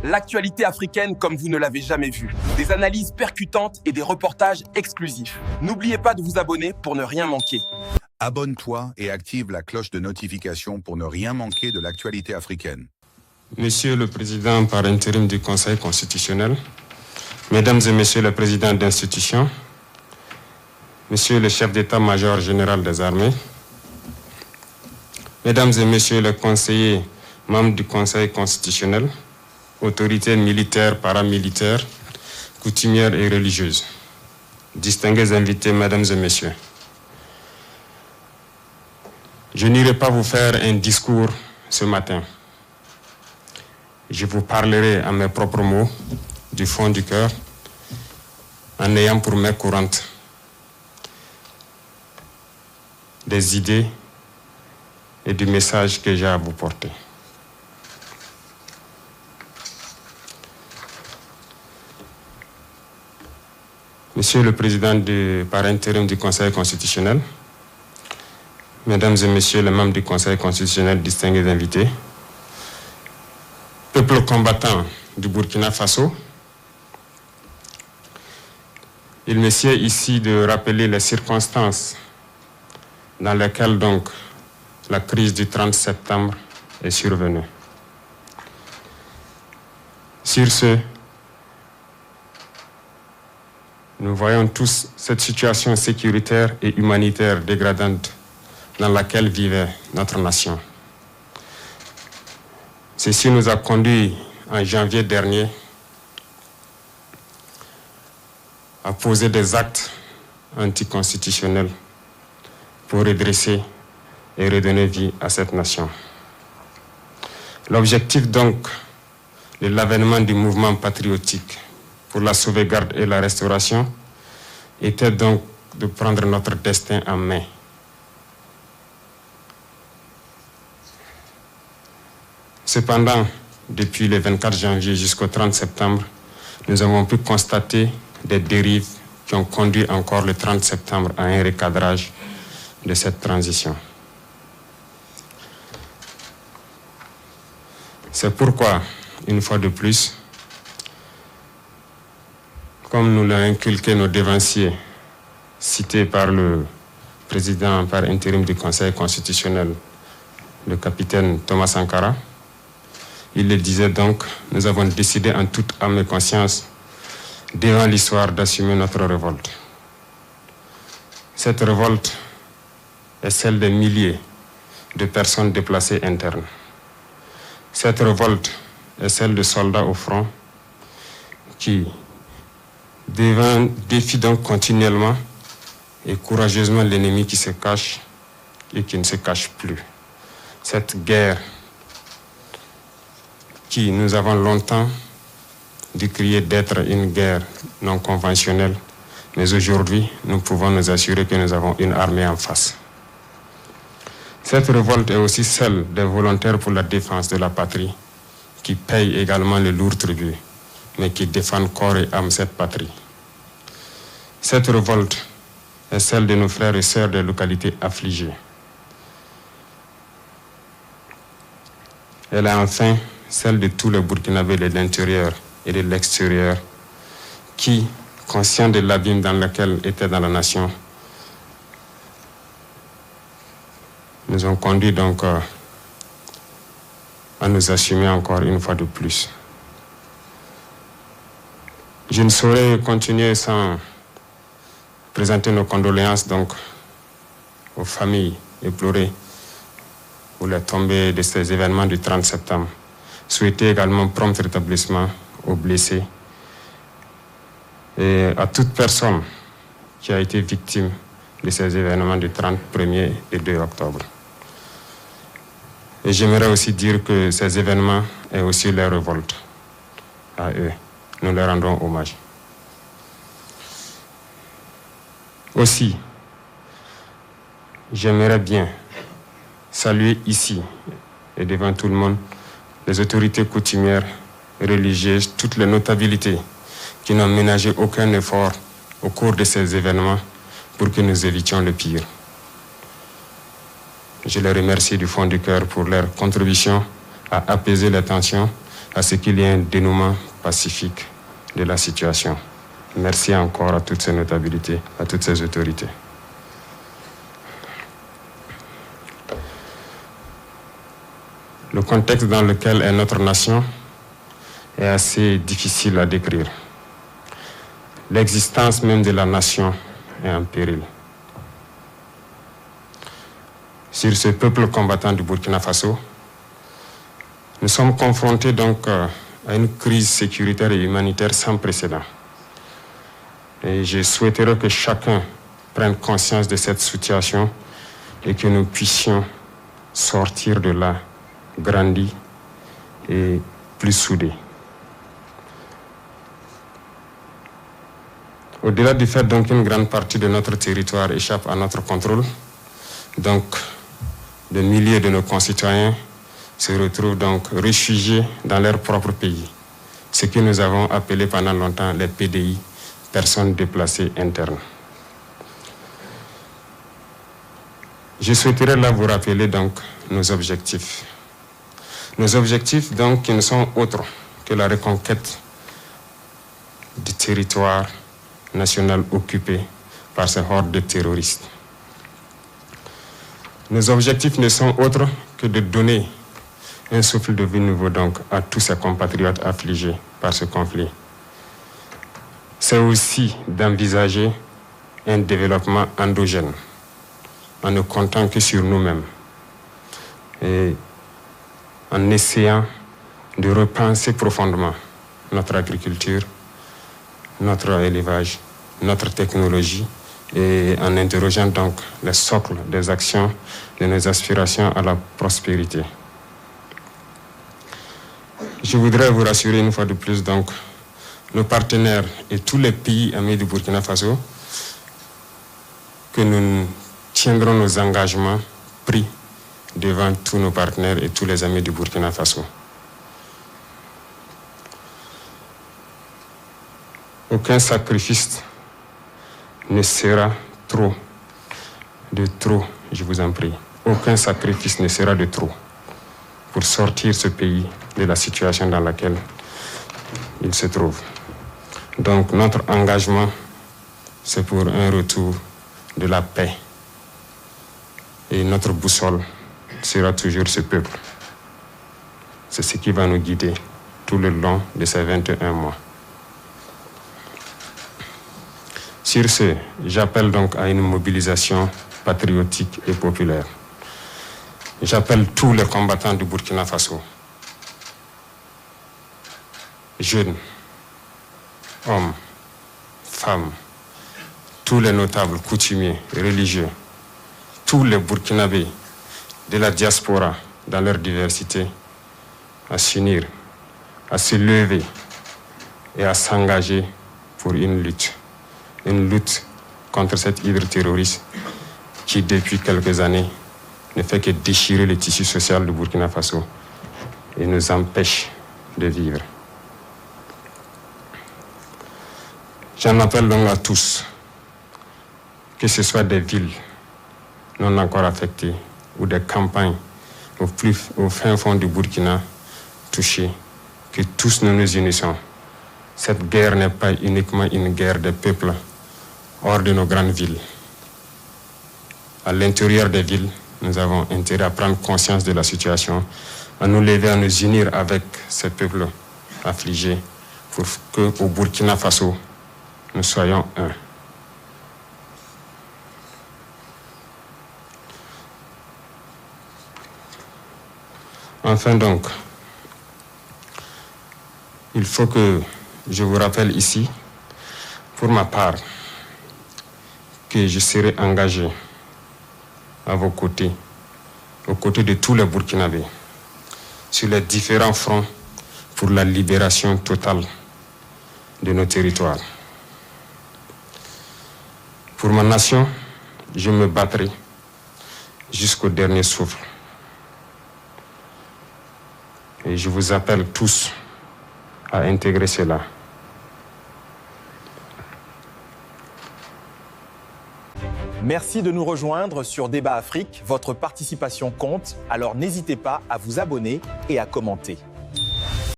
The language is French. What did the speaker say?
L'actualité africaine comme vous ne l'avez jamais vue. Des analyses percutantes et des reportages exclusifs. N'oubliez pas de vous abonner pour ne rien manquer. Abonne-toi et active la cloche de notification pour ne rien manquer de l'actualité africaine. Monsieur le Président par intérim du Conseil constitutionnel, Mesdames et Messieurs les Présidents d'institutions, Monsieur le Chef d'État-major général des armées, Mesdames et Messieurs les conseillers, membres du Conseil constitutionnel, autorités militaires, paramilitaires, coutumières et religieuses, distingués invités, Mesdames et Messieurs, je n'irai pas vous faire un discours ce matin. Je vous parlerai à mes propres mots, du fond du cœur, en ayant pour main courante des idées et du message que j'ai à vous porter. Monsieur le Président par intérim du Conseil constitutionnel, Mesdames et Messieurs les membres du Conseil constitutionnel, distingués invités, peuple combattant du Burkina Faso, il me sied ici de rappeler les circonstances dans lesquelles donc la crise du 30 septembre est survenue. Sur ce, nous voyons tous cette situation sécuritaire et humanitaire dégradante dans laquelle vivait notre nation. Ceci nous a conduits en janvier dernier à poser des actes anticonstitutionnels pour redresser et redonner vie à cette nation. L'objectif donc de l'avènement du mouvement patriotique pour la sauvegarde et la restauration était donc de prendre notre destin en main. Cependant, depuis le 24 janvier jusqu'au 30 septembre, nous avons pu constater des dérives qui ont conduit encore le 30 septembre à un recadrage de cette transition. C'est pourquoi, une fois de plus, comme nous l'ont inculqué nos devanciers, cités par le président par intérim du Conseil constitutionnel, le capitaine Thomas Sankara, il le disait donc, nous avons décidé en toute âme et conscience, devant l'histoire, d'assumer notre révolte. Cette révolte est celle des milliers de personnes déplacées internes. Cette révolte est celle de soldats au front qui défient donc continuellement et courageusement l'ennemi qui se cache et qui ne se cache plus. Cette guerre qui nous avons longtemps décrié d'être une guerre non conventionnelle, mais aujourd'hui, nous pouvons nous assurer que nous avons une armée en face. Cette révolte est aussi celle des volontaires pour la défense de la patrie, qui payent également le lourd tribut, mais qui défendent corps et âme cette patrie. Cette révolte est celle de nos frères et sœurs des localités affligées. Elle est enfin celle de tous les Burkinabés de l'intérieur et de l'extérieur qui, conscients de l'abîme dans lequel était dans la nation, nous ont conduits donc à nous assumer encore une fois de plus. Je ne saurais continuer sans présenter nos condoléances donc aux familles éplorées pour les tombées de ces événements du 30 septembre. Souhaiter également prompt rétablissement aux blessés et à toute personne qui a été victime de ces événements du 31er et 2 octobre. Et j'aimerais aussi dire que ces événements est aussi leur révolte. À eux, nous leur rendons hommage. Aussi, j'aimerais bien saluer ici et devant tout le monde les autorités coutumières, religieuses, toutes les notabilités qui n'ont ménagé aucun effort au cours de ces événements pour que nous évitions le pire. Je les remercie du fond du cœur pour leur contribution à apaiser les tensions à ce qu'il y ait un dénouement pacifique de la situation. Merci encore à toutes ces notabilités, à toutes ces autorités. Le contexte dans lequel est notre nation est assez difficile à décrire. L'existence même de la nation est en péril. Sur ce peuple combattant du Burkina Faso, nous sommes confrontés donc à une crise sécuritaire et humanitaire sans précédent. Et je souhaiterais que chacun prenne conscience de cette situation et que nous puissions sortir de là grandis et plus soudés. Au-delà du fait donc qu'une grande partie de notre territoire échappe à notre contrôle, donc des milliers de nos concitoyens se retrouvent donc réfugiés dans leur propre pays, ce que nous avons appelé pendant longtemps les PDI, personnes déplacées internes. Je souhaiterais là vous rappeler donc nos objectifs. Nos objectifs donc qui ne sont autres que la reconquête du territoire national occupé par ces hordes de terroristes. Nos objectifs ne sont autres que de donner un souffle de vie nouveau donc à tous ces compatriotes affligés par ce conflit. C'est aussi d'envisager un développement endogène en ne comptant que sur nous-mêmes et en essayant de repenser profondément notre agriculture, notre élevage, notre technologie et en interrogeant donc les socles des actions de nos aspirations à la prospérité. Je voudrais vous rassurer une fois de plus donc nos partenaires et tous les pays amis du Burkina Faso que nous tiendrons nos engagements pris devant tous nos partenaires et tous les amis du Burkina Faso. Aucun sacrifice ne sera trop, je vous en prie. Aucun sacrifice ne sera de trop pour sortir ce pays de la situation dans laquelle il se trouve. Donc notre engagement, c'est pour un retour de la paix. Et notre boussole sera toujours ce peuple. C'est ce qui va nous guider tout le long de ces 21 mois. Sur ce, j'appelle donc à une mobilisation patriotique et populaire. J'appelle tous les combattants du Burkina Faso, jeunes, hommes, femmes, tous les notables, coutumiers, religieux, tous les Burkinabés de la diaspora dans leur diversité, à s'unir, à se lever et à s'engager pour une lutte contre cette hydre terroriste qui, depuis quelques années, ne fait que déchirer le tissu social du Burkina Faso et nous empêche de vivre. J'en appelle donc à tous, que ce soit des villes non encore affectées ou des campagnes au fin fond du Burkina touchées, que tous nous nous unissons. Cette guerre n'est pas uniquement une guerre des peuples hors de nos grandes villes. À l'intérieur des villes, nous avons intérêt à prendre conscience de la situation, à nous lever, à nous unir avec ces peuples affligés pour qu'au Burkina Faso, nous soyons un. Enfin donc, il faut que je vous rappelle ici, pour ma part, que je serai engagé à vos côtés, aux côtés de tous les Burkinabés, sur les différents fronts pour la libération totale de nos territoires. Pour ma nation, je me battrai jusqu'au dernier souffle. Et je vous appelle tous à intégrer cela. Merci de nous rejoindre sur Débat Afrique. Votre participation compte, alors n'hésitez pas à vous abonner et à commenter.